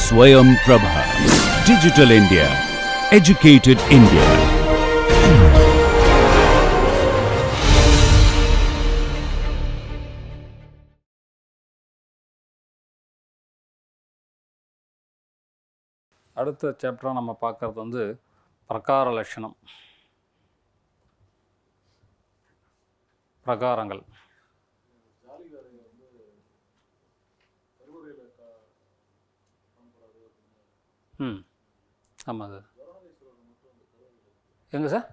Swayam Prabha. Digital India. Educated India. அடுத்த சாப்டராக நம்ம பார்க்குறது வந்து பிரகார லட்சணம், பிரகாரங்கள். ஆமாம் சார். எங்கே சார்?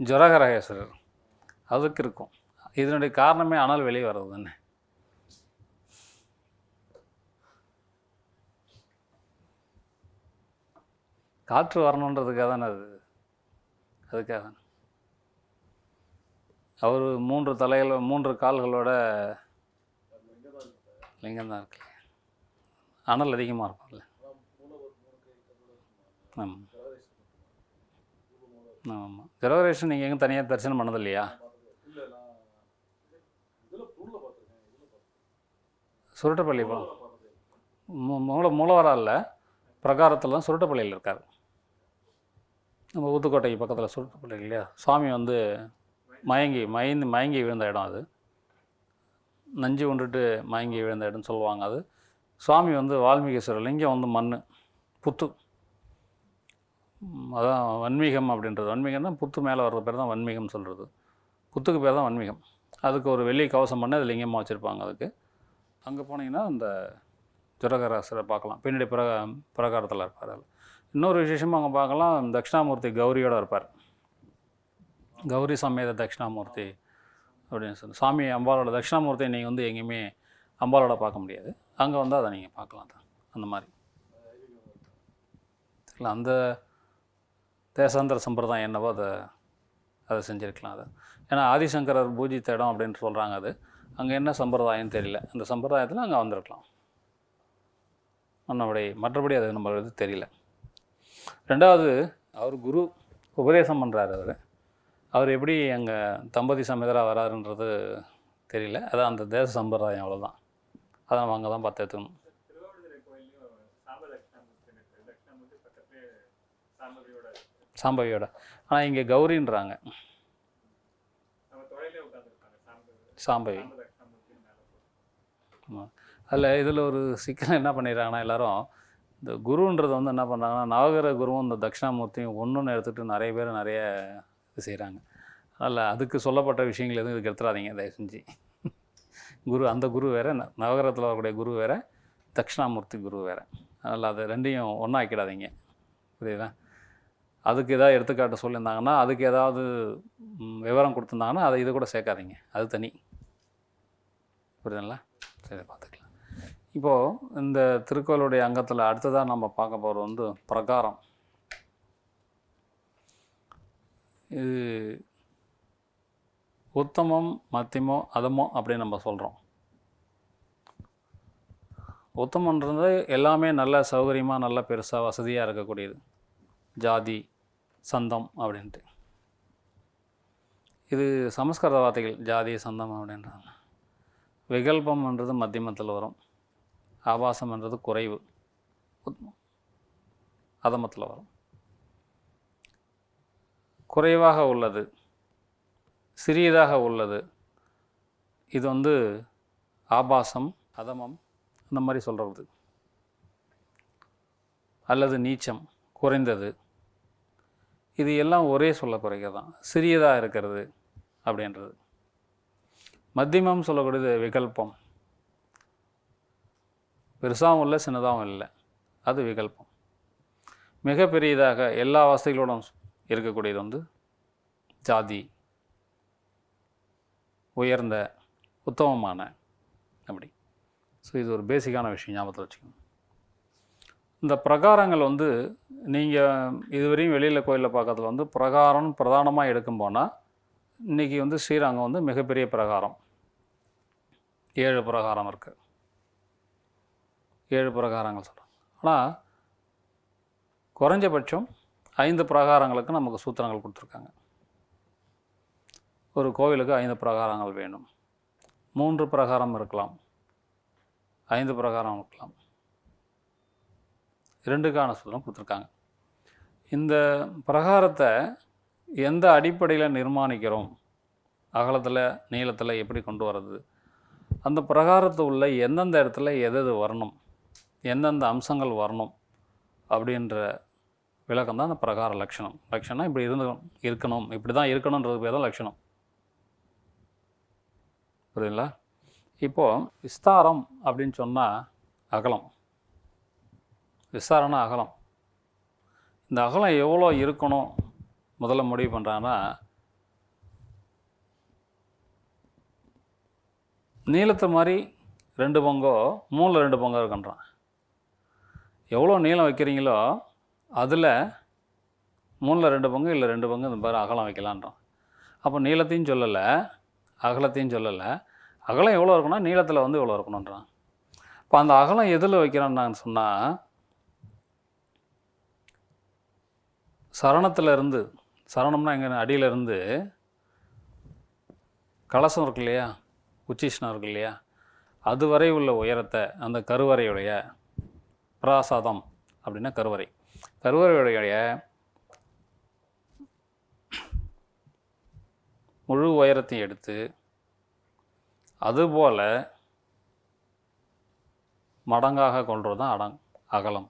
ஜொரகரகேஸ்வரர் அதுக்கு இருக்கும். இதனுடைய காரணமே அனல் வெளியே வர்றது தானே. காற்று வரணுன்றதுக்காக தானே அதுக்காக தானே. அவர் 3 தலைகள் 3 கால்களோட லிங்கம் தான் இருக்கு. அனல் அதிகமாக இருக்கும்ல. ஆமாம் ஆமாம். ஜெரவரேஷன் நீங்கள் எங்கே தனியாக தரிசனம் பண்ணது இல்லையா? சுருட்டப்பள்ளி மூலவராக இல்லை, பிரகாரத்தில் தான் சுருட்டப்பள்ளியில் இருக்கார். நம்ம ஊத்துக்கோட்டைக்கு பக்கத்தில் சுருட்டப்பள்ளி இல்லையா? சுவாமி வந்து மயங்கி விழுந்த இடம் அது. நஞ்சு கொண்டுட்டு மயங்கி விழுந்த இடம்னு சொல்லுவாங்க. அது சுவாமி வந்து வால்மீகேஸ்வரர் லிங்கம் வந்து மண் புத்து, அதான் வன்மீகம் அப்படின்றது. வன்மீகம்னா புத்து மேலே வர்ற பேர் தான் வன்மீகம் சொல்கிறது. புத்துக்கு பேர் தான் வன்மீகம். அதுக்கு ஒரு வெள்ளி கவசம் பண்ணி அது லிங்கமாக வச்சுருப்பாங்க. அதுக்கு அங்கே போனீங்கன்னா அந்த ஜொரகராசரை பார்க்கலாம். பின்னாடி பிரகாரத்தில் இருப்பார். அதில் இன்னொரு விசேஷமாக அங்கே பார்க்கலாம், தட்சிணாமூர்த்தி கௌரியோடு இருப்பார். கௌரி சமேத தட்சிணாமூர்த்தி அப்படின்னு சொல்லி சாமி அம்பாலோட தட்சிணாமூர்த்தியை நீங்கள் வந்து எங்கேயுமே அம்பாலோட பார்க்க முடியாது. அங்கே வந்து அதை நீங்கள் பார்க்கலாம் தான். அந்த மாதிரி இல்லை, அந்த தேசாந்திர சம்பிரதாயம் என்னவோ அதை செஞ்சுருக்கலாம். அதை ஏன்னா ஆதிசங்கரர் பூஜித்த இடம் அப்படின்னு சொல்கிறாங்க. அது அங்கே என்ன சம்பிரதாயம்னு தெரியல. அந்த சம்பிரதாயத்தில் அங்கே வந்திருக்கலாம். மற்றபடி அது நம்மளுக்கு தெரியல. ரெண்டாவது, அவர் குரு உபதேசம் பண்ணுறாரு. அவர் எப்படி அங்கே தம்பதி சமேதராக வராருன்றது தெரியல. அதான் அந்த தேச சம்பிரதாயம், அவ்வளோதான். அதை நம்ம அங்கே தான் பார்த்து எடுத்துக்கணும். சாம்பவியோட. ஆனால் இங்கே கௌரின்றாங்க. சாம்பவி. ஆமாம். இதில் ஒரு சிக்கல் என்ன பண்ணிடுறாங்கன்னா, எல்லோரும் இந்த குருன்றது வந்து என்ன பண்ணுறாங்கன்னா, நவகிரக குருவும் இந்த தட்சிணாமூர்த்தியும் ஒன்றுன்னு எடுத்துகிட்டு நிறைய பேர் நிறைய இது செய்கிறாங்க. அதனால் அதுக்கு சொல்லப்பட்ட விஷயங்கள் எதுவும் இதுக்கு எடுத்துடாதீங்க தயவு செஞ்சு. அந்த குரு வேறு, நவகிரகத்தில் வரக்கூடிய குரு வேறு, தட்சிணாமூர்த்தி குரு வேறு. அதனால் அது ரெண்டையும் ஒன்றா ஆக்கிடாதீங்க. புரியுதா? அதுக்கு ஏதாவது எடுத்துக்காட்டு சொல்லியிருந்தாங்கன்னா, அதுக்கு ஏதாவது விவரம் கொடுத்துருந்தாங்கன்னா அதை இது கூட சேர்க்காதீங்க. அது தனி. புரியுதுங்களா? சரி, பார்த்துக்கலாம். இப்போது இந்த திருக்கோளுடைய அங்கத்தில் அடுத்ததாக நம்ம பார்க்க போகிறது வந்து பிரகாரம். இது உத்தமம், மத்தியமோ, அதமோ அப்படின்னு நம்ம சொல்கிறோம். உத்தமன்றது எல்லாமே நல்ல சௌகரியமாக, நல்ல பெருசாக வசதியாக இருக்கக்கூடியது. ஜாதி, சந்தம் அப்படின்ட்டு. இது சமஸ்கிருத வார்த்தைகள், ஜாதி, சந்தம் அப்படின்றாங்க. விகல்பம்ன்றது மத்தியமத்தில் வரும். ஆபாசம்ன்றது குறைவு, அதமத்தில் வரும். குறைவாக உள்ளது, சிறியதாக உள்ளது, இது வந்து ஆபாசம், அதமம் அந்த மாதிரி சொல்கிறது. அல்லது நீச்சம், குறைந்தது, இது எல்லாம் ஒரே சொல்ல குறைக்கிறது தான். சிறியதாக இருக்கிறது அப்படின்றது. மத்தியமம் சொல்லக்கூடியது விகல்பம். பெருசாகவும் இல்லை, சின்னதாகவும் இல்லை, அது விகல்பம். மிக பெரியதாக எல்லா வசதிகளோடும் இருக்கக்கூடியது வந்து ஜாதி, உயர்ந்த, உத்தமமான அப்படி. ஸோ இது ஒரு பேசிக்கான விஷயம், ஞாபகத்தில் வச்சுக்கணும். இந்த பிரகாரங்கள் வந்து நீங்கள் இதுவரையும் வெளியில் கோயிலில் பார்க்கறதுல வந்து பிரகாரம் பிரதானமாக எடுக்கும் போனால், இன்றைக்கி வந்து ஸ்ரீரங்கம் வந்து மிகப்பெரிய பிரகாரம். 7 பிரகாரம் இருக்குது. 7 பிரகாரங்கள் சொல்கிறாங்க. ஆனால் குறைஞ்சபட்சம் 5 பிரகாரங்களுக்கு நமக்கு சூத்திரங்கள் கொடுத்துருக்காங்க. ஒரு கோவிலுக்கு 5 பிரகாரங்கள் வேணும். 3 பிரகாரம் இருக்கலாம், 5 பிரகாரம் இருக்கலாம். 2க்கான சூத்திரம் கொடுத்துருக்காங்க. இந்த பிரகாரத்தை எந்த அடிப்படையில் நிர்மாணிக்கிறோம், அகலத்தில் நீளத்தில் எப்படி கொண்டு வர்றது, அந்த பிரகாரத்தை உள்ள எந்தெந்த இடத்துல எது வரணும், எந்தெந்த அம்சங்கள் வரணும் அப்படின்ற விளக்கம் தான் அந்த பிரகார லட்சணம். லட்சணம் இப்படி இருக்கணும், இப்படி தான் இருக்கணுன்றது பேர் தான் லட்சணம். புரியுதுங்களா? இப்போது விஸ்தாரம் அப்படின்னு சொன்னால் அகலம். விஸ்தாரம்னா அகலம். இந்த அகலம் எவ்வளோ இருக்கணும் முதல்ல முடிவு பண்ணுறாங்கன்னா, நீளத்தை மாதிரி 2 பங்கோ 3ல் 2 பங்கோ இருக்குன்றான். எவ்வளோ நீளம் வைக்கிறீங்களோ அதில் 3ல் 2 பங்கு இல்லை 2 பங்கு இந்த மாதிரி அகலம் வைக்கலான்றான். அப்போ நீளத்தையும் சொல்லலை, அகலத்தையும் சொல்லலை. அகலம் எவ்வளோ இருக்குன்னா நீளத்தில் வந்து எவ்வளோ இருக்கணுன்றான். இப்போ அந்த அகலம் எதில் வைக்கிறான்னு சொன்னால், சரணத்திலிருந்து, சரணம்னா எங்கே, அடியிலிருந்து கலசம் இருக்கு இல்லையா, உச்சிஷ்ணம் இருக்கு இல்லையா, அதுவரை உள்ள உயரத்தை அந்த கருவறையுடைய பிராசாதம் அப்படின்னா கருவறை, கருவறையுடைய முழு உயரத்தையும் எடுத்து அதுபோல் மடங்காக கொள்வது தான் அகலம்.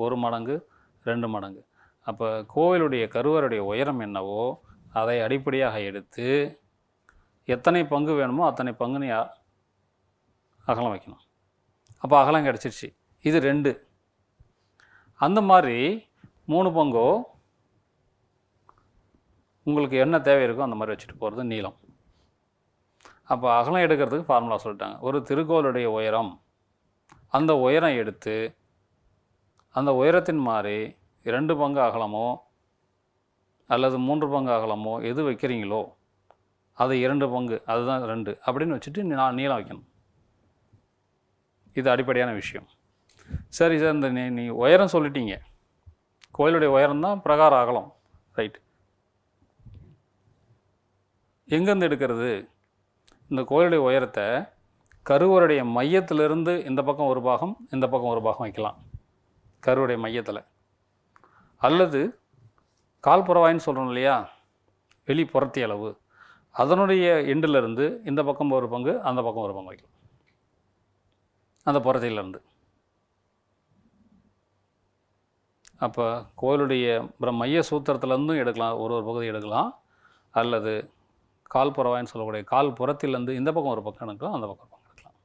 1 மடங்கு 2 மடங்கு. அப்போ கோவிலுடைய கருவறையுடைய உயரம் என்னவோ அதை அடிப்படையாக எடுத்து எத்தனை பங்கு வேணுமோ அத்தனை பங்குன்னு அகலம் வைக்கணும். அப்போ அகலம் கிடச்சிருச்சு. இது 2. அந்த மாதிரி 3 பங்கோ உங்களுக்கு என்ன தேவை இருக்கோ அந்த மாதிரி வச்சுட்டு போகிறது நீளம். அப்போ அகலம் எடுக்கிறதுக்கு ஃபார்முலா சொல்லிட்டாங்க. ஒரு திருக்கோளுடைய உயரம், அந்த உயரம் எடுத்து அந்த உயரத்தின் மாதிரி 2 பங்கு அகலமோ அல்லது 3 பங்கு அகலமோ எது வைக்கிறீங்களோ அது 2 பங்கு, அதுதான் 2 அப்படின்னு வச்சுட்டு நீளம் வைக்கணும். இது அடிப்படையான விஷயம். சரி சார், இந்த நீ உயரம் சொல்லிட்டீங்க, கோயிலுடைய உயரம் தான் பிரகார அகலம், ரைட். எங்கேருந்து எடுக்கிறது? இந்த கோயிலுடைய உயரத்தை கருவருடைய மையத்திலிருந்து இந்த பக்கம் ஒரு பாகம், இந்த பக்கம் ஒரு பாகம் வைக்கலாம் கருவுடைய மையத்தில். அல்லது கால்புறவாயின்னு சொல்கிறோம் இல்லையா, வெளிப்புறத்தி அளவு, அதனுடைய எண்டிலிருந்து இந்த பக்கம் ஒரு பங்கு, அந்த பக்கம் ஒரு பங்கு வைக்கலாம், அந்த புறத்திலிருந்து. அப்போ கோயிலுடைய மைய சூத்திரத்துலேருந்தும் எடுக்கலாம், ஒரு பகுதி எடுக்கலாம். அல்லது கால்புறவாயின்னு சொல்லக்கூடிய கால் புறத்திலேருந்து இந்த பக்கம் ஒரு பக்கம் எடுக்கலாம், அந்த பக்கம் ஒரு பக்கம் எடுக்கலாம்.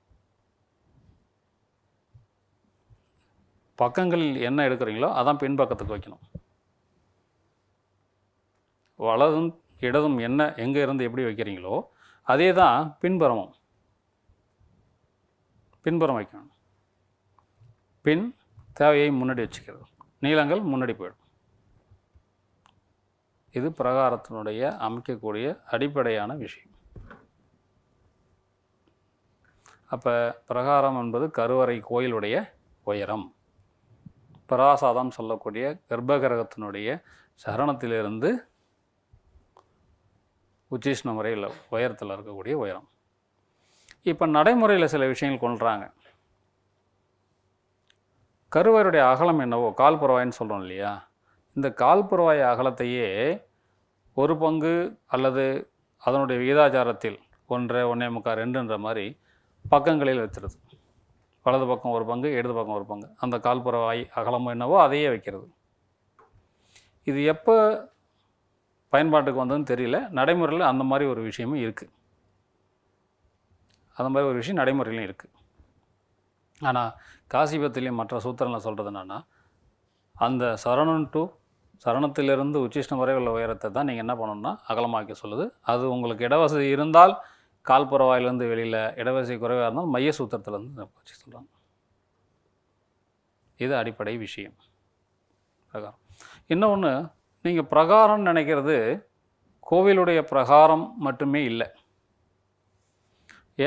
பக்கங்களில் என்ன எடுக்கிறீங்களோ அதான் பின்பக்கத்துக்கு வைக்கணும். வலதும் இடதும் என்ன எங்கே இருந்து எப்படி வைக்கிறீங்களோ அதே தான் பின்புறமும். பின்புறம் வைக்கணும். பின் தேவையை முன்னாடி வச்சுக்கிறது, நீளங்கள் முன்னாடி போயிடும். இது பிரகாரத்தினுடைய அமைக்கக்கூடிய அடிப்படையான விஷயம். அப்போ பிரகாரம் என்பது கருவறை கோயிலுடைய உயரம். பிராசாதம் சொல்லக்கூடிய கர்ப்பகிரகத்தினுடைய சரணத்திலிருந்து உச்சிஷ்ணம் வரையில் உயரத்தில் இருக்கக்கூடிய உயரம். இப்போ நடைமுறையில் சில விஷயங்கள் கொள்கிறாங்க. கருவறையுடைய அகலம் என்னவோ கால்புறவாயின்னு சொல்கிறோம் இல்லையா, இந்த கால்புறவாய் அகலத்தையே 1 பங்கு அல்லது அதனுடைய விகிதாச்சாரத்தில் 1, 1.25, 2ன்ற மாதிரி பக்கங்களில் வைக்கிறது. வலது பக்கம் 1 பங்கு, இடது பக்கம் 1 பங்கு, அந்த கால்புறவாய் அகலம் என்னவோ அதையே வைக்கிறது. இது எப்போ பயன்பாட்டுக்கு வந்ததுன்னு தெரியல. நடைமுறையில் அந்த மாதிரி ஒரு விஷயமும் இருக்குது. அந்த மாதிரி ஒரு விஷயம் நடைமுறையிலும் இருக்குது. ஆனால் காசிபத்திலையும் மற்ற சூத்திரங்களில் சொல்கிறது என்னென்னா, அந்த சரணம் டு சரணத்திலிருந்து உச்சிஷ்ணம் வரை உள்ள உயரத்தை தான் நீங்கள் என்ன பண்ணணும்னா அகலமாக்கி சொல்லுது. அது உங்களுக்கு இடவசதி இருந்தால் கால்புறவாயிலேருந்து வெளியில், இடவசதி குறைவாக இருந்தால் மைய சூத்திரத்துலேருந்து வச்சு சொல்கிறாங்க. இது அடிப்படை விஷயம். பிரகாரம். இன்னொன்று, நீங்கள் பிரகாரம்னு நினைக்கிறது கோவிலுடைய பிரகாரம் மட்டுமே இல்லை.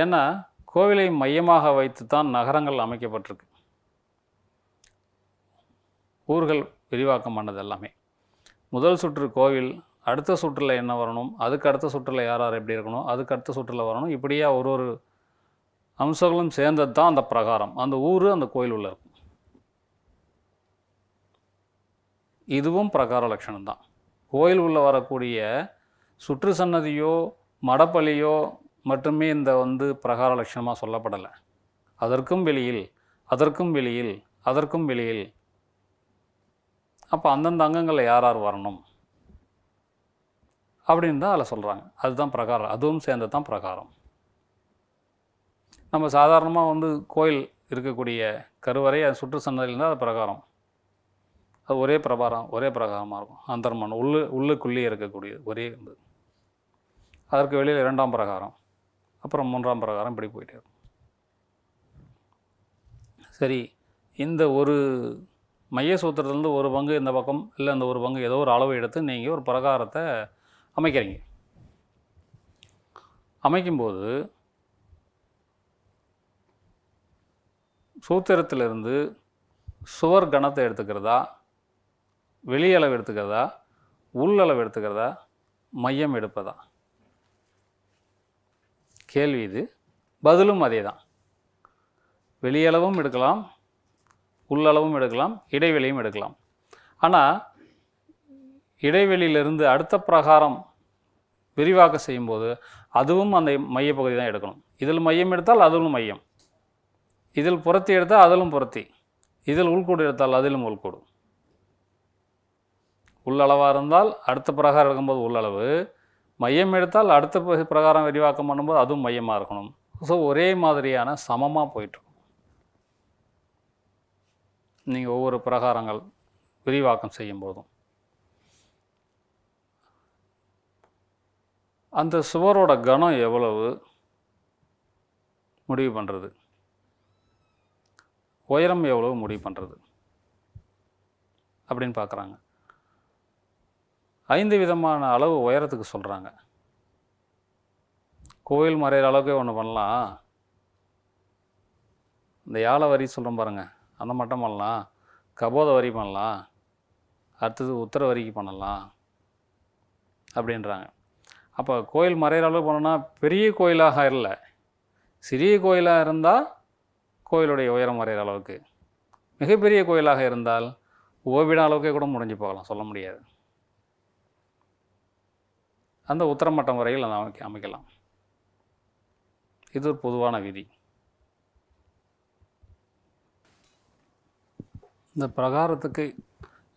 ஏன்னா கோவிலை மையமாக வைத்து தான் நகரங்கள் அமைக்கப்பட்டிருக்கு. ஊர்கள் விரிவாக்கம் பண்ணது எல்லாமே. முதல் சுற்று கோவில், அடுத்த சுற்றில் என்ன வரணும், அதுக்கு அடுத்த சுற்றில் யார் யார் எப்படி இருக்கணும், அதுக்கு அடுத்த சுற்றில் வரணும், இப்படியே ஒரு அம்சங்களும் சேர்ந்தது தான் அந்த பிரகாரம். அந்த ஊர் அந்த கோயில் உள்ள இருக்கும். இதுவும் பிரகார லட்சணம் தான். கோயில் உள்ள வரக்கூடிய சுற்று சன்னதியோ மடப்பள்ளியோ மட்டுமே இந்த பிரகார லட்சணமாக சொல்லப்படலை. அதற்கும் வெளியில், அதற்கும் வெளியில், அதற்கும் வெளியில். அப்போ அந்தந்த அங்கங்களில் யார் யார் வரணும் அப்படின்னு தான் அதில் சொல்கிறாங்க. அதுதான் பிரகாரம். அதுவும் சேர்ந்தது தான் பிரகாரம். நம்ம சாதாரணமாக கோயில் இருக்கக்கூடிய கருவறை அது சுற்று சன்னதியில் இருந்தால் அது பிரகாரம். அது ஒரே பிரகாரமாக இருக்கும். அந்தர்மன் உள்ளுக்குள்ளேயே இருக்கக்கூடியது ஒரே இருந்தது. அதற்கு வெளியில் 2ஆம் பிரகாரம், அப்புறம் 3ஆம் பிரகாரம், இப்படி போயிட்டே இருக்கும். சரி, இந்த ஒரு மைய சூத்திரத்துலேருந்து ஒரு பங்கு இந்த பக்கம், இல்லை இந்த ஒரு பங்கு ஏதோ ஒரு அளவு எடுத்து நீங்கள் ஒரு பிரகாரத்தை அமைக்கிறீங்க. அமைக்கும்போது சூத்திரத்திலிருந்து சுவர் கணத்தை எடுத்துக்கிறதா, வெளியளவு எடுத்துக்கிறதா, உள்ளளவு எடுத்துக்கிறதா, மையம் எடுப்பதா? கேள்வி இது. பதிலும் அதே தான். வெளியளவும் எடுக்கலாம், உள்ளளவும் எடுக்கலாம், இடைவெளியும் எடுக்கலாம். ஆனால் இடைவெளியிலிருந்து அடுத்த பிரகாரம் விரிவாக்க செய்யும்போது அதுவும் அந்த மையப்பகுதி தான் எடுக்கணும். இதில் மையம் எடுத்தால் அதிலும் மையம், இதில் புறத்தி எடுத்தால் அதிலும் புறத்தி, இதில் உள்கூடு எடுத்தால் அதிலும் உள்கூடு. உள்ளளவாக இருந்தால் அடுத்த பிரகாரம் இருக்கும்போது உள்ளளவு, மையம் எடுத்தால் அடுத்த பிரகாரம் விரிவாக்கம் பண்ணும்போது அதுவும் மையமாக இருக்கணும். ஸோ ஒரே மாதிரியான சமமாக போயிட்டுருக்கும். நீங்கள் ஒவ்வொரு பிரகாரங்கள் விரிவாக்கம் செய்யும் போதும் அந்த சுவரோட கனம் எவ்வளவு முடிவு பண்ணுறது, உயரம் எவ்வளவு முடிவு பண்ணுறது அப்படின்னு பார்க்குறாங்க. 5 விதமான அளவு உயரத்துக்கு சொல்கிறாங்க. கோயில் மறைகிற அளவுக்கே ஒன்று பண்ணலாம். இந்த யாழை வரி சொல்கிறோம் பாருங்கள், அந்த மட்டும் பண்ணலாம். கபோத வரி பண்ணலாம், அடுத்தது உத்தர வரிக்கு பண்ணலாம் அப்படின்றாங்க. அப்போ கோயில் மறைகிற அளவு பண்ணோன்னா பெரிய கோயிலாக இல்லை, சிறிய கோயிலாக இருந்தால் கோயிலுடைய உயரம் மறைகிற அளவுக்கு, மிகப்பெரிய கோயிலாக இருந்தால் ஓவிட அளவுக்கே கூட முடிஞ்சு போகலாம், சொல்ல முடியாது. அந்த உத்தரமட்டம் வரையில் அதை அமைக்கலாம். இது ஒரு பொதுவான விதி. இந்த பிரகாரத்துக்கு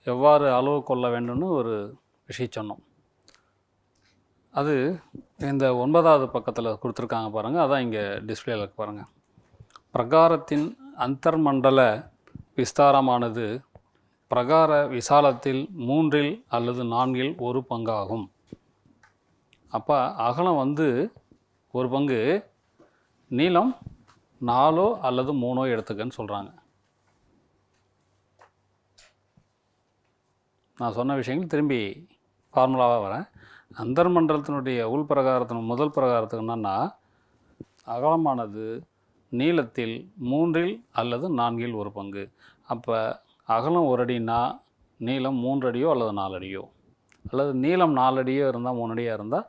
எவ்வாறு அளவு கொள்ள வேண்டும்னு ஒரு விஷயம் சொன்னோம். அது இந்த 9வது பக்கத்தில் கொடுத்துருக்காங்க பாருங்கள், அதான் இங்கே டிஸ்பிளேல இருக்கு பாருங்கள். பிரகாரத்தின் அந்தர்மண்டல விஸ்தாரமானது பிரகார விசாலத்தில் 3இல் அல்லது 4இல் ஒரு பங்காகும். அப்போ அகலம் ஒரு பங்கு, நீளம் 4 அல்லது 3 எடுத்துக்கன்னு சொல்கிறாங்க. நான் சொன்ன விஷயங்கள் திரும்பி ஃபார்முலாவாக வரேன். அந்தர்மண்டலத்தினுடைய உள் பிரகாரத்தின் முதல் பிரகாரத்துக்கு என்னென்னா, அகலமானது நீளத்தில் 3இல் அல்லது 4இல் ஒரு பங்கு. அப்போ அகலம் 1 அடினா நீளம் 3 அடியோ அல்லது 4 அடியோ, அல்லது நீளம் 4 அடியோ இருந்தால் 3 அடியாக இருந்தால்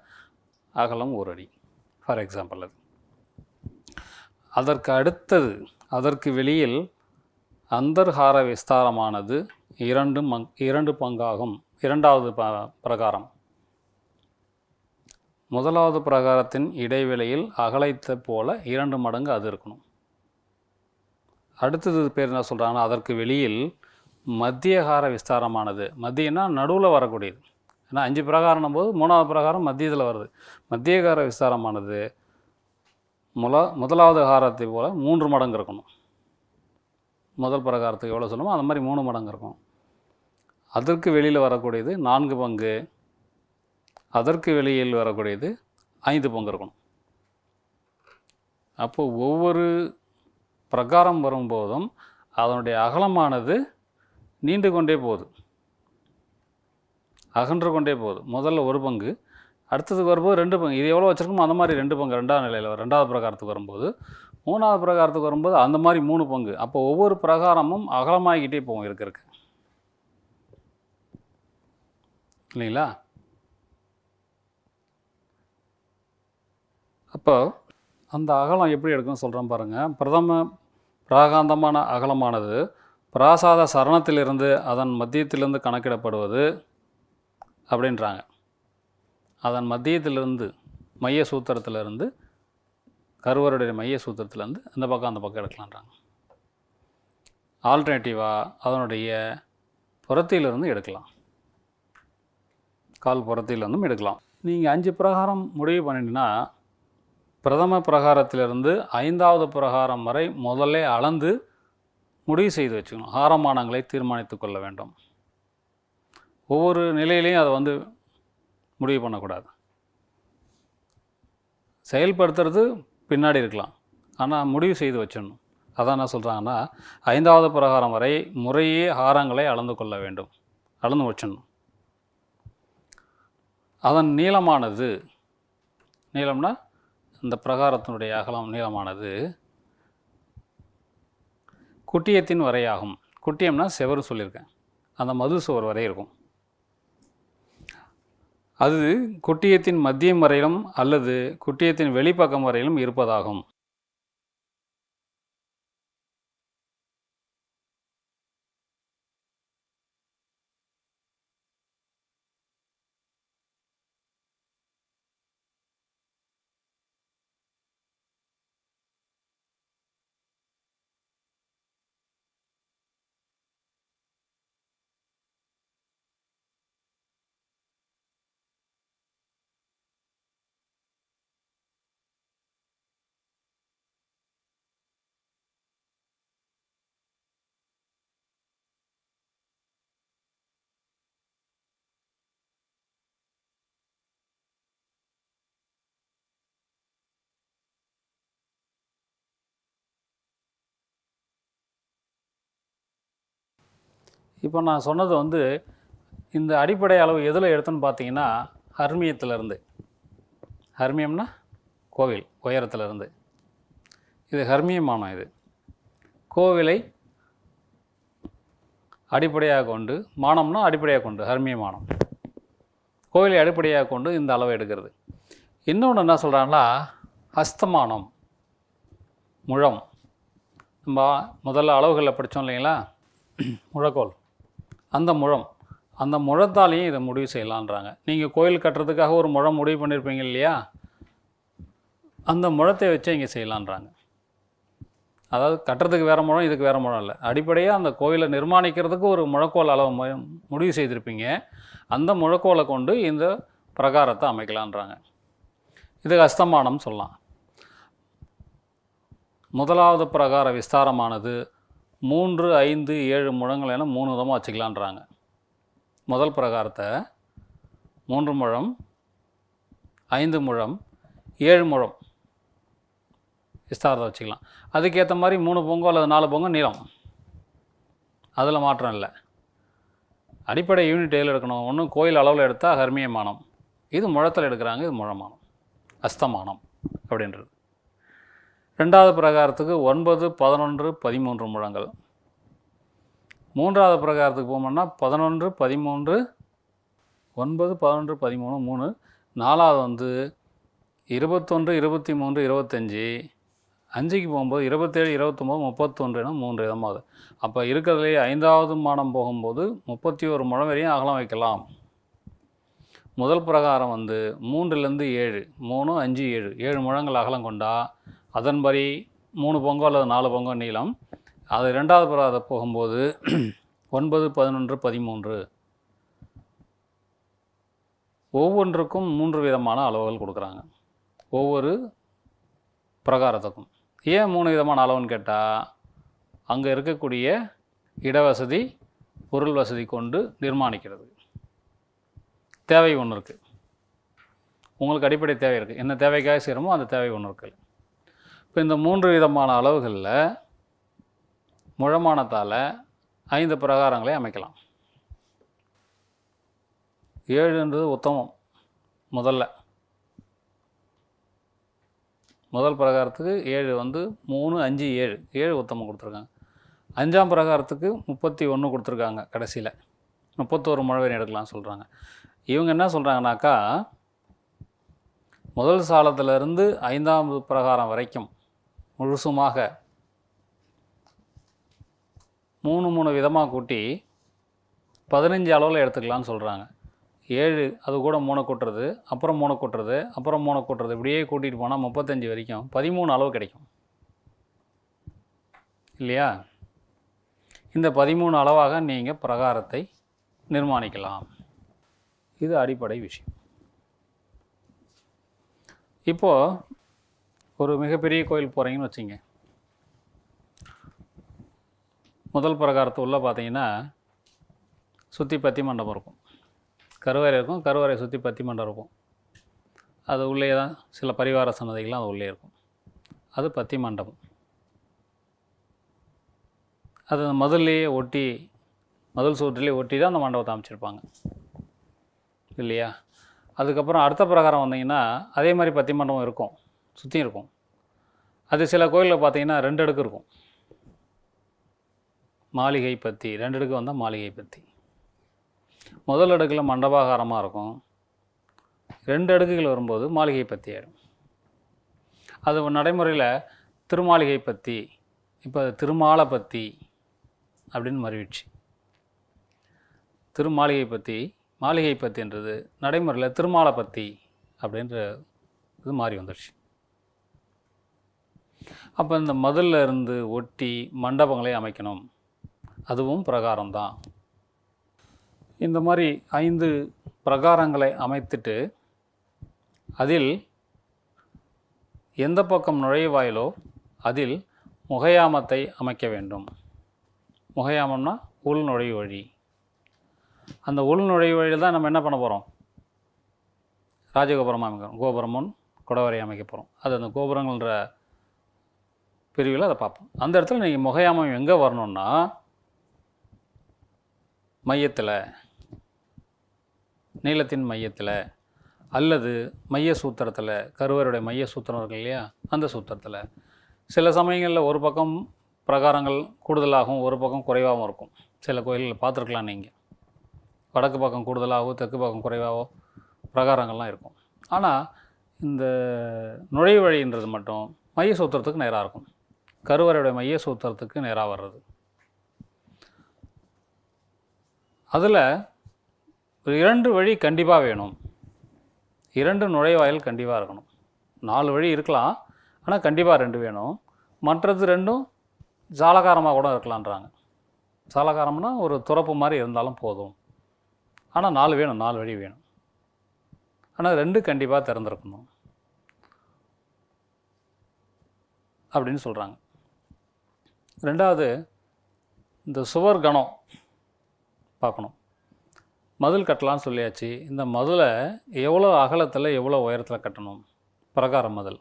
அகலம் 1 அடி, ஃபார் எக்ஸாம்பிள். அது அதற்கு அடுத்தது, அதற்கு வெளியில் அந்தர்ஹார விஸ்தாரமானது 2 பங்காகும். 2வது பிரகாரம். முதலாவது பிரகாரத்தின் இடைவெளியில் அகலத்தை போல 2 மடங்கு அது இருக்கணும். அடுத்தது பேர் என்ன சொல்கிறாங்கன்னா, அதற்கு வெளியில் மத்தியகார விஸ்தாரமானது, மத்தியன்னா நடுவில் வரக்கூடியது. ஏன்னா 5 பிரகாரம் போது 3வது பிரகாரம் மத்தியத்தில் வருது. மத்தியகார விஸ்தாரமானது முதலாவது காரத்தை போல் 3 மடங்கு இருக்கணும். முதல் பிரகாரத்துக்கு எவ்வளோ சொல்லுமோ அந்த மாதிரி 3 மடங்கு இருக்கும். அதற்கு வெளியில் வரக்கூடியது 4 பங்கு, அதற்கு வெளியில் வரக்கூடியது 5 பங்கு இருக்கணும். அப்போது ஒவ்வொரு பிரகாரம் வரும்போதும் அதனுடைய அகலமானது நீண்டு கொண்டே போகுது, அகன்று கொண்டே போகுது. முதல்ல 1 பங்கு, அடுத்ததுக்கு வரும்போது 2 பங்கு. இது எவ்வளோ வச்சுருக்கோமோ அந்த மாதிரி 2 பங்கு 2வது நிலையில், 2வது பிரகாரத்துக்கு வரும்போது, 3வது பிரகாரத்துக்கு வரும்போது அந்த மாதிரி 3 பங்கு. அப்போ ஒவ்வொரு பிரகாரமும் அகலமாகிக்கிட்டே போகும் இருக்கு இல்லைங்களா? அப்போ அந்த அகலம் எப்படி எடுக்கணும்னு சொல்கிறேன் பாருங்கள். பிரதம பிராகாந்தமான அகலமானது பிராசாத சரணத்திலிருந்து அதன் மத்தியத்திலிருந்து கணக்கிடப்படுவது அப்படின்றாங்க. அதன் மத்தியத்திலிருந்து மைய சூத்திரத்திலிருந்து கருவருடைய மைய சூத்திரத்திலேருந்து இந்த பக்கம் அந்த பக்கம் எடுக்கலான்றாங்க. ஆல்டர்னேட்டிவாக அதனுடைய புறத்திலிருந்து எடுக்கலாம், கால் புறத்திலிருந்தும் எடுக்கலாம். நீங்கள் 5 பிரகாரம் முடிவு பண்ணிட்டீங்கன்னா பிரதம பிரகாரத்திலிருந்து 5வது பிரகாரம் வரை முதல்ல அளந்து முடிவு செய்து வச்சுக்கணும். ஆரமானங்களை தீர்மானித்து கொள்ள வேண்டும். ஒவ்வொரு நிலையிலையும் அதை முடிவு பண்ணக்கூடாது. செயல்படுத்துறது பின்னாடி இருக்கலாம், ஆனால் முடிவு செய்து வச்சிடணும். அதான் என்ன சொல்கிறாங்கன்னா 5வது பிரகாரம் வரை முறையே ஹாரங்களை அளந்து கொள்ள வேண்டும், அளந்து வச்சிடணும். அதன் நீளமானது, நீளம்னா இந்த பிரகாரத்தினுடைய அகலம் நீளமானது குட்டியத்தின் வரையாகும். குட்டியம்னா செவரு சொல்லியிருக்கேன், அந்த மது சுவர் வரை இருக்கும். அது குட்டியத்தின் மத்தியம் வரையிலும் அல்லது குட்டியத்தின் வெளிப்பக்கம் வரையிலும் இருப்பதாகும். இப்போ நான் சொன்னது இந்த அடிப்படை அளவு எதில் எடுத்துன்னு பார்த்தீங்கன்னா ஹர்மியத்திலேருந்து. ஹர்மியம்னா கோவில் உயரத்திலிருந்து. இது ஹர்மியமானம். இது கோவிலை அடிப்படையாக கொண்டு, மானம்னா அடிப்படையாக கொண்டு, ஹர்மியமானம் கோவிலை அடிப்படையாக கொண்டு இந்த அளவை எடுக்கிறது. இன்னொன்று என்ன சொல்கிறாங்கன்னா ஹஸ்தமானம், முழம். நம்ம முதல்ல அளவுகளில் படித்தோம் இல்லைங்களா, முழக்கோல், அந்த முழம், அந்த முழத்தாலேயும் இதை முடிவு செய்யலான்றாங்க. நீங்கள் கோயில் கட்டுறதுக்காக ஒரு முழம் முடிவு பண்ணியிருப்பீங்க இல்லையா, அந்த முழத்தை வச்சு இங்கே செய்யலான்றாங்க. அதாவது கட்டுறதுக்கு வேறு முழம், இதுக்கு வேறு முழம் இல்லை. அடிப்படையாக அந்த கோயிலை நிர்மாணிக்கிறதுக்கு ஒரு முழக்கோல் அளவு முடிவு செய்திருப்பீங்க. அந்த முழக்கோலை கொண்டு இந்த பிரகாரத்தை அமைக்கலான்றாங்க. இது ஹஸ்தமானம் சொல்லலாம். முதலாவது பிரகார விஸ்தாரமானது 3, 5, 7 முழங்கள் என 3 விதமாக வச்சுக்கலான்றாங்க. முதல் பிரகாரத்தை 3 முழம், 5 முழம், 7 முழம் விஸ்தாரத்தை வச்சுக்கலாம். அதுக்கேற்ற மாதிரி 3 பொங்கோ அல்லது 4 பொங்கோ நீளம், அதில் மாற்றம் இல்லை. அடிப்படை யூனிட் எதில் எடுக்கணும்? ஒன்று கோயில் அளவில் எடுத்தால் ஹர்மியமானம், இது முழத்தில் எடுக்கிறாங்க, இது முழமானம், அஸ்தமானம் அப்படின்றது. 2வது பிரகாரத்துக்கு 9, 11, 13 முழங்கள். 3வது பிரகாரத்துக்கு போகணும்னா 11, 13, 9, 11, 13, 3. 4வது 21, 23, 25. 5க்கு போகும்போது 27, 29, 31 என 3 விதமாகுது. அப்போ இருக்கிறதுலேயே 5வது மானம் போகும்போது 31 முழம் வரையும் அகலம் வைக்கலாம். முதல் பிரகாரம் 3லேருந்து 7, 3, 5, 7, 7 முழங்கள் அகலம் கொண்டா அதன்படி 3 பொங்கோ அல்லது 4 பொங்கோ நீளம். அது 2வது பிரகாரம் போகும்போது 9, 11, 13. ஒவ்வொன்றுக்கும் 3 விதமான அளவுகள் கொடுக்குறாங்க, ஒவ்வொரு பிரகாரத்துக்கும். ஏன் 3 விதமான அளவுன்னு கேட்டால், அங்கே இருக்கக்கூடிய இடவசதி, பொருள் வசதி கொண்டு நிர்மாணிக்கிறது. தேவை ஒன்று இருக்குது, உங்களுக்கு அடிப்படை தேவை இருக்குது, என்ன தேவைக்காக செய்கிறோமோ அந்த தேவை ஒன்று இருக்குது. இப்போ இந்த 3 விதமான அளவுகளில் முழமானத்தால் 5 பிரகாரங்களை அமைக்கலாம். 7ன்றது உத்தமம். முதல் பிரகாரத்துக்கு 7 3, 5, 7, 7 உத்தமம் கொடுத்துருக்காங்க. 5ஆம் பிரகாரத்துக்கு 31 கொடுத்துருக்காங்க. கடைசியில் 31 முழம் வரையும் எடுக்கலாம்னு சொல்கிறாங்க. இவங்க என்ன சொல்கிறாங்கனாக்கா முதல் சாலத்திலிருந்து 5ஆம் பிரகாரம் வரைக்கும் முழுசுமாக 3 விதமாக கூட்டி 15 அளவில் எடுத்துக்கலான்னு சொல்கிறாங்க. 7 அது கூட 3 கூட்டுறது, அப்புறம் 3 கூட்டுறது, அப்புறம் 3 கூட்டுறது, இப்படியே கூட்டிகிட்டு போனால் 35 வரைக்கும் 13 அளவு கிடைக்கும் இல்லையா? இந்த 13 அளவாக நீங்கள் பிரகாரத்தை நிர்மாணிக்கலாம். இது அடிப்படை விஷயம். இப்போது ஒரு மிகப்பெரிய கோயில் போகிறீங்கன்னு வச்சுங்க. முதல் பிரகாரத்து உள்ளே பார்த்தீங்கன்னா சுற்றி பத்தி மண்டபம் இருக்கும், கருவறை இருக்கும், கருவறை சுற்றி பத்தி மண்டபம் இருக்கும். அது உள்ளே தான் சில பரிவார சன்னதிகள்லாம் அது உள்ளே இருக்கும். அது பத்தி மண்டபம். அது மதில்லையே ஒட்டி, மதில் சுவற்றிலே ஒட்டி தான் அந்த மண்டபத்தை அமைச்சிருப்பாங்க இல்லையா? அதுக்கப்புறம் அடுத்த பிரகாரம் வந்தீங்கன்னா அதே மாதிரி பத்தி மண்டபம் இருக்கும், சுற்றி இருக்கும். அது சில கோயிலில் பார்த்தீங்கன்னா 2 அடுக்கு இருக்கும். மாளிகை பத்தி 2 அடுக்கு வந்தால் மாளிகை பத்தி. முதல் அடுக்கில் மண்டபாகாரமாக இருக்கும், 2 அடுக்குகள் வரும்போது மாளிகை பத்தி ஆகிடும். அது நடைமுறையில் திருமாளிகை பத்தி, இப்போ திருமாலை பத்தி அப்படின்னு மறிவிடுச்சு. திருமாளிகை பத்தி, மாளிகை பத்தின்றது நடைமுறையில் திருமாலை பத்தி அப்படின்ற இது மாறி வந்துடுச்சு. அப்போ இந்த மதிலில் இருந்து ஒட்டி மண்டபங்களை அமைக்கணும், அதுவும் பிரகாரம்தான். இந்த மாதிரி 5 பிரகாரங்களை அமைத்துட்டு அதில் எந்த பக்கம் நுழைவாயிலோ அதில் முகையாமத்தை அமைக்க வேண்டும். முகையாமம்னா உள் நுழைவு வழி. அந்த உள் நுழைவு வழியில் தான் நம்ம என்ன பண்ண போகிறோம்? ராஜகோபுரம் அமைக்கிறோம், கோபுரமும் குடவரை அமைக்க போகிறோம். அது அந்த கோபுரங்கள்ன்ற பிரிவில் அதை பார்ப்போம். அந்த இடத்துல நீங்கள் முகையாமம் எங்கே வரணுன்னா மையத்தில், நீளத்தின் மையத்தில் அல்லது மைய சூத்திரத்தில், கருவறையுடைய மைய சூத்திரம் இருக்கு இல்லையா, அந்த சூத்திரத்தில். சில சமயங்களில் ஒரு பக்கம் பிரகாரங்கள் கூடுதலாகவும் ஒரு பக்கம் குறைவாகவும் இருக்கும். சில கோயில்களில் பார்த்துருக்கலாம் நீங்கள். வடக்கு பக்கம் கூடுதலாகவோ தெற்கு பக்கம் குறைவாகவோ பிரகாரங்கள்லாம் இருக்கும். ஆனால் இந்த நுழைவு வழின்றது மட்டும் மைய சூத்திரத்துக்கு நேராக இருக்கும். கருவறையுடைய மைய சூத்திரத்துக்கு நேராக வர்றது. அதில் 2 வழி கண்டிப்பாக வேணும், 2 நுழைவாயில் கண்டிப்பாக இருக்கணும். 4 வழி இருக்கலாம், ஆனால் கண்டிப்பாக 2 வேணும். மற்றது 2ம் ஜாலகாரமாக கூட இருக்கலான்றாங்க. ஜாலகாரம்னா ஒரு துறப்பு மாதிரி இருந்தாலும் போதும், ஆனால் 4 வேணும், 4 வழி வேணும். ஆனால் 2 கண்டிப்பாக திறந்திருக்கணும் அப்படின்னு சொல்கிறாங்க. 2வது இந்த சுவர் கணம் பார்க்கணும். மதில் கட்டலான்னு சொல்லியாச்சு. இந்த மதிலை எவ்வளோ அகலத்தில் எவ்வளோ உயரத்தில் கட்டணும், பிரகார மதில்,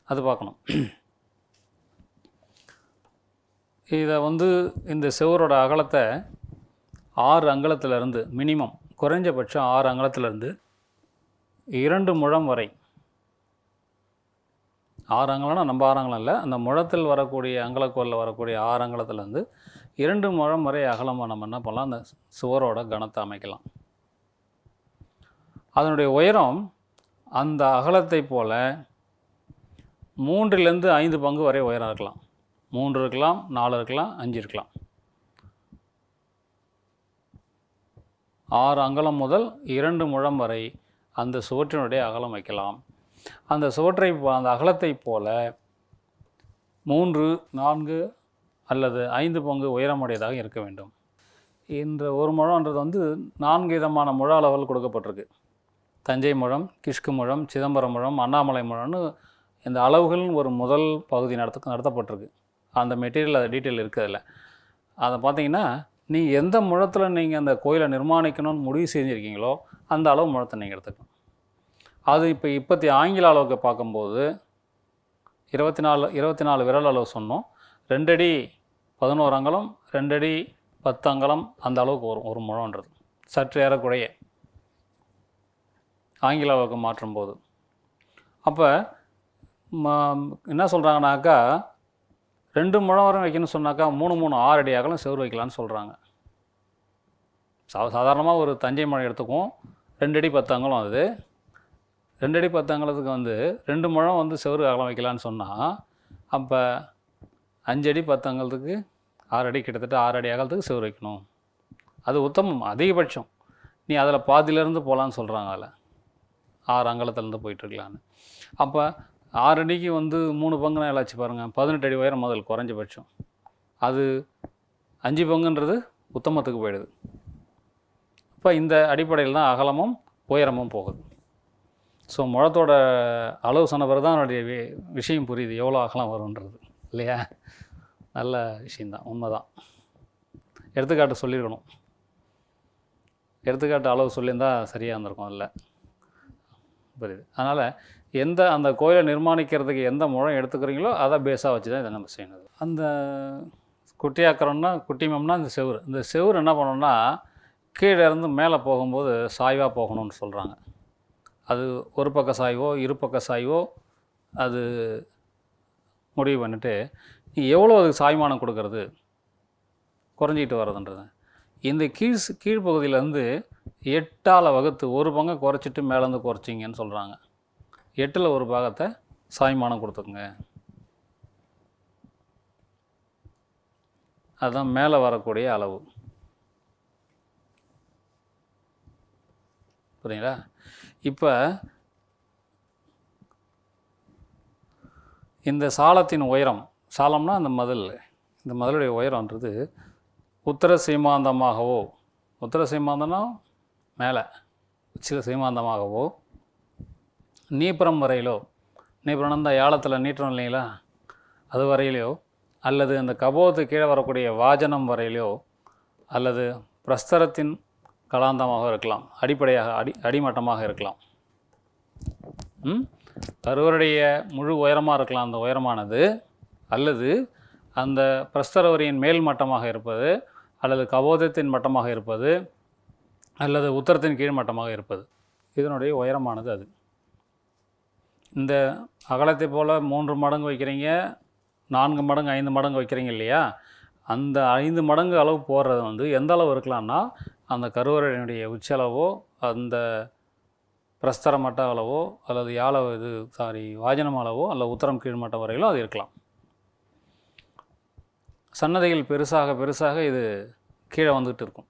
அது பார்க்கணும். இதை இந்த சுவரோட அகலத்தை 6 அங்குலத்திலிருந்து மினிமம், குறைஞ்சபட்சம் 6 அங்குலத்திலிருந்து 2 முழம் வரை. 6 அங்குலம்னா நம்ம 6 அங்குலம் இல்லை, அந்த முழத்தில் வரக்கூடிய அங்குலக்கோலில் வரக்கூடிய 6 அங்குலத்திலேருந்து 2 முழம் வரை அகலமாக நம்ம என்ன பண்ணலாம், அந்த சுவரோட கணத்தை அமைக்கலாம். அதனுடைய உயரம் அந்த அகலத்தை போல் 3லேருந்து 5 பங்கு வரை உயரம் இருக்கலாம். 3 இருக்கலாம், 4 இருக்கலாம், 5 இருக்கலாம். 6 அங்குலம் முதல் 2 முழம் வரை அந்த சுவற்றினுடைய அகலம் வைக்கலாம். அந்த சுவற்றை, அந்த அகலத்தை போல 3, 4 அல்லது 5 பங்கு உயரமுடையதாக இருக்க வேண்டும். இந்த ஒரு முழம்ன்றது 4 விதமான முழ அளவில் கொடுக்கப்பட்டிருக்கு. தஞ்சை முழம், கிஷ்கு முழம், சிதம்பரம் முழம், அண்ணாமலை முழம்னு இந்த அளவுகள் ஒரு முதல் பகுதி நடத்தப்பட்டிருக்கு. அந்த மெட்டீரியல், அது டீட்டெயில் இருக்கிறதில்ல. அதை பார்த்தீங்கன்னா நீங்கள் எந்த முழத்தில் நீங்கள் அந்த கோயிலை நிர்மாணிக்கணும்னு முடிவு செஞ்சுருக்கீங்களோ அந்த அளவு முழத்தை நீங்கள் எடுத்துக்கணும். அது இப்போத்தி ஆங்கில அளவுக்கு பார்க்கும்போது 24 விரல் அளவு சொன்னோம். 2 அடி 11 அங்குலம், 2 அடி 10 அங்குலம், அந்த அளவுக்கு வரும் ஒரு முழம்ன்றது. சற்று ஏறக்குறைய ஆங்கில அளவுக்கு மாற்றும்போது. அப்போ என்ன சொல்கிறாங்கனாக்கா 2 முழம் வரை வைக்கணும்னு சொன்னாக்கா 3, 6 அடி அகலம் செவுறு வைக்கலான்னு சொல்கிறாங்க. சாதாரணமாக ஒரு தஞ்சை முழம் எடுத்துக்குவோம், 2 அடி 10 அங்குலம். அது 2 அடி 10 அங்குலத்துக்கு வந்து 2 முழம் வந்து செவுரு அகலம் வைக்கலான்னு சொன்னால், அப்போ 5 அடி 10 அங்குலத்துக்கு 6 அடி, கிட்டத்தட்ட 6 அடி அகலத்துக்கு செவுரு வைக்கணும். அது உத்தமம், அதிகபட்சம். நீ அதில் பாதியிலேருந்து போகலான்னு சொல்கிறாங்க. அதில் 6 அங்குலத்துலேருந்து போயிட்டுருக்கலான்னு. அப்போ 6 அடிக்கு வந்து 3 பங்குனா எல்லாம் பாருங்கள், 18 அடி உயரம் முதல் குறைஞ்சபட்சம். அது 5 பங்குன்றது உத்தமத்துக்கு போயிடுது. இப்போ இந்த அடிப்படையில் தான் அகலமும் உயரமும் போகுது. ஸோ முழத்தோட அளவு சொன்ன பிறகு தான் என்னுடைய விஷயம் புரியுது, எவ்வளோ அகலம் வரும்ன்றது இல்லையா? நல்ல விஷயந்தான், உண்மை தான். எடுத்துக்காட்டு சொல்லியிருக்கணும், எடுத்துக்காட்டு அளவு சொல்லியிருந்தால் சரியாக இருந்திருக்கும். இல்லை, புரியுது. அதனால் அந்த கோயிலை நிர்மாணிக்கிறதுக்கு எந்த முழம் எடுத்துக்கிறீங்களோ அதை பேஸாக வச்சு தான் இதை நம்ம செய்யணும். அந்த குட்டியாக்கிறோம்னா, குட்டிமம்னா இந்த செவுரு என்ன பண்ணணும்னா, கீழே இருந்து மேலே போகும்போது சாய்வாக போகணும்னு சொல்கிறாங்க. அது ஒரு பக்க சாய்வோ இரு பக்க சாய்வோ அது முடிவு பண்ணிவிட்டு நீ எவ்வளோ அதுக்கு சாய்மானம் கொடுக்கறது, குறைஞ்சிக்கிட்டு வர்றதுன்றது. இந்த கீழ்ப்பகுதியிலேருந்து 8ஆல் வகுத்து ஒரு பங்கை குறைச்சிட்டு மேலேருந்து குறைச்சிங்கன்னு சொல்கிறாங்க. 8ல் ஒரு பாகத்தை சாய்மானம் கொடுத்துக்குங்க. அதுதான் மேலே வரக்கூடிய அளவு. புரியுங்களா? இப்போ இந்த சாலத்தின் உயரம், சாலம்னா அந்த மதில், இந்த மதிலுடைய உயரம்ன்றது உத்தர சீமாந்தமாகவோ, உத்தர சீமாந்தம்னா மேலே உச்சியில் சீமாந்தமாகவோ, நீப்புறம் வரையிலோ, நீப்புறம் தான் யாழத்தில் நீட்டுறோம் இல்லைங்களா, அது வரையிலையோ, அல்லது அந்த கபோத்து கீழே வரக்கூடிய வாஜனம் வரையிலையோ, அல்லது பிரஸ்தரத்தின் கலாந்தமாக இருக்கலாம், அடிப்படையாக அடிமட்டமாக இருக்கலாம். கருவருடைய முழு உயரமாக இருக்கலாம் அந்த உயரமானது, அல்லது அந்த பிரஸ்தர வரியின் மேல் மட்டமாக இருப்பது, அல்லது கபோதத்தின் மட்டமாக இருப்பது, அல்லது உத்தரத்தின் கீழ் மட்டமாக இருப்பது. இதனுடைய உயரமானது அது. இந்த அகலத்தை போல் 3 மடங்கு வைக்கிறீங்க, 4 மடங்கு 5 மடங்கு வைக்கிறீங்க இல்லையா, அந்த 5 மடங்கு அளவு போடுறது வந்து எந்த அளவு இருக்கலாம்னா, அந்த கருவறையினுடைய உச்சளவோ, அந்த பிரஸ்தர மட்ட அளவோ, அல்லது வாஜனம் அளவோ, அல்லது உத்தரம் கீழ்மட்டம் வரையிலோ அது இருக்கலாம். சன்னதிகள் பெருசாக பெருசாக இது கீழே வந்துகிட்டு இருக்கும்.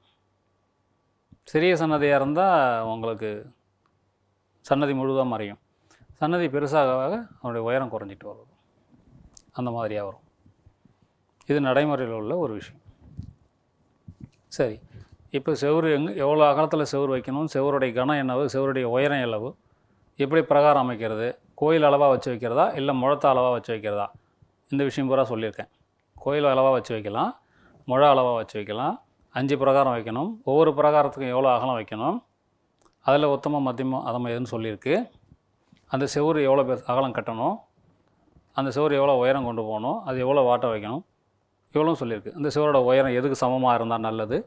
சிறிய சன்னதியாக இருந்தால் உங்களுக்கு சன்னதி முழுதாக மறையும். சன்னதி பெருசாக அதனுடைய உயரம் குறைஞ்சிட்டு வரும், அந்த மாதிரியாக வரும். இது நடைமுறையில் உள்ள ஒரு விஷயம். சரி, இப்போ செவுரு எவ்வளோ அகலத்தில் செவுரு வைக்கணும், செவருடைய கனம் என்னவு, செவருடைய உயரம் எவ்வளவு, எப்படி பிரகாரம் அமைக்கிறது, கோயில் அளவாக வச்சு வைக்கிறதா இல்லை முழத்த அளவாக வச்சு வைக்கிறதா, இந்த விஷயம் பூரா சொல்லியிருக்கேன். கோயில் அளவாக வச்சு வைக்கலாம், முழ அளவாக வச்சு வைக்கலாம், 5 பிரகாரம் வைக்கணும், ஒவ்வொரு பிரகாரத்துக்கும் எவ்வளோ அகலம் வைக்கணும், அதில் உத்தமம் மத்தியமம் அதம் எதுன்னு சொல்லியிருக்கு. அந்த செவுரு எவ்வளோ அகலம் கட்டணும், அந்த செவுரு எவ்வளோ உயரம் கொண்டு போகணும், அது எவ்வளோ வாட்டை வைக்கணும், இவ்வளோ சொல்லியிருக்கு. இந்த செவரோட உயரம் எதுக்கு சமமாக இருந்தால் நல்லது,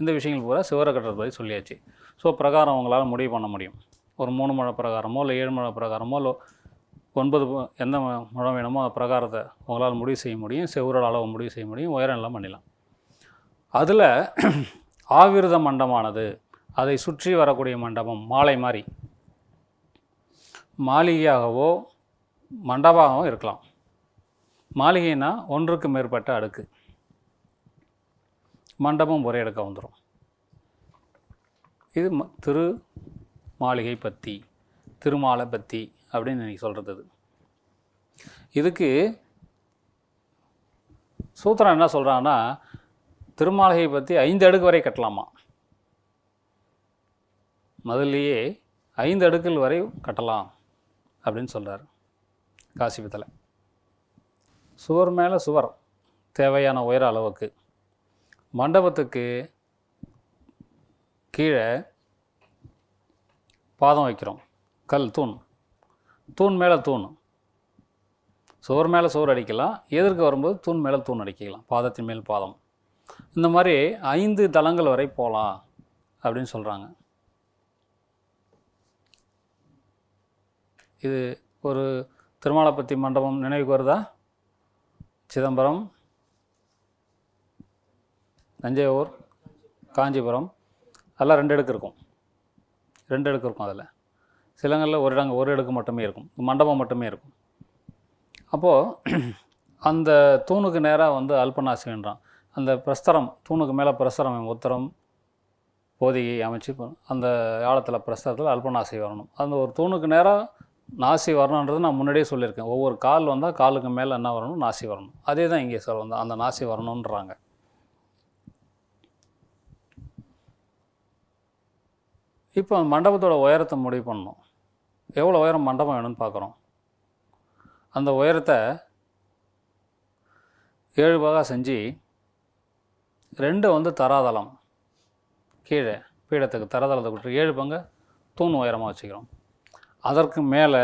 இந்த விஷயங்கள் பூரா சிவரை கட்டுறது பற்றி சொல்லியாச்சு. ஸோ பிரகாரம் உங்களால் முடிவு பண்ண முடியும். ஒரு 3 முழ பிரகாரமோ இல்லை 7 முழ பிரகாரமோ இல்லை 9 எந்த முழம் வேணுமோ அந்த பிரகாரத்தை உங்களால் முடிவு செய்ய முடியும். செவரோட அளவு முடிவு செய்ய முடியும், உயரம் எல்லாம் பண்ணிடலாம். அதில் ஆவிர்த மண்டபமானது, அதை சுற்றி வரக்கூடிய மண்டபம் மாலை மாதிரி மாளிகையாகவோ மண்டபமாகவோ இருக்கலாம். மாளிகைனா ஒன்றுக்கு மேற்பட்ட அடுக்கு, மண்டபம் ஒரே அடுக்க வந்துடும். இது திரு மாளிகை பத்தி, திருமாலை பத்தி அப்படின்னு நீங்கள் சொல்கிறது. இதுக்கு சூத்திரம் என்ன சொல்கிறாங்கன்னா, திருமாளிகை பற்றி 5 அடுக்கு வரை கட்டலாமா, முதல்லையே 5 அடுக்குகள் வரை கட்டலாம் அப்படின்னு சொல்கிறார் காசிபத்தில். சுவர் மேலே சுவர் தேவையான உயர அளவுக்கு, மண்டபத்துக்கு கீழே பாதம் வைக்கிறோம், கல் தூண், தூண் மேலே தூண், சுவர் மேலே சுவர் அடிக்கலாம், எதிர்க்க வரும்போது தூண் மேலே தூண் அடிக்கலாம், பாதத்தின் மேல் பாதம். இந்த மாதிரி 5 தளங்கள் வரை போகலாம் அப்படின்னு சொல்கிறாங்க. இது ஒரு திருமாலைப்பத்தி மண்டபம் நினைவுக்கு வருதா? சிதம்பரம், தஞ்சாவூர், காஞ்சிபுரம், அதெல்லாம் 2 அடுக்கு இருக்கும், 2 அடுக்கு இருக்கும். அதில் சிலங்களில் ஒரு அடுக்கு மட்டுமே இருக்கும், மண்டபம் மட்டுமே இருக்கும். அப்போது அந்த தூணுக்கு நேராக வந்து அல்பநாசிகன்றான். அந்த பிரஸ்தரம், தூணுக்கு மேலே பிரஸ்தரம், உத்தரம் போதிகை அமைச்சு அந்த காலத்தில் பிரஸ்தரத்தில் அல்பநாசி வரணும். அந்த ஒரு தூணுக்கு நேராக நாசி வரணுன்றது நான் முன்னாடியே சொல்லியிருக்கேன். ஒவ்வொரு கால் வந்தால் காலுக்கு மேலே என்ன வரணும், நாசி வரணும். அதே தான் இங்கே சார் வந்து அந்த நாசி வரணுன்றாங்க. இப்போ மண்டபத்தோட உயரத்தை முடிவு பண்ணணும். எவ்வளோ உயரம் மண்டபம் வேணும்னு பார்க்குறோம். அந்த உயரத்தை 7 பாகா செஞ்சு 2 வந்து தராதளம், கீழே பீடத்துக்கு தராதளத்தை கொடுத்து 7 பங்கு தூண் உயரமாக வச்சுக்கிறோம். அதற்கு மேலே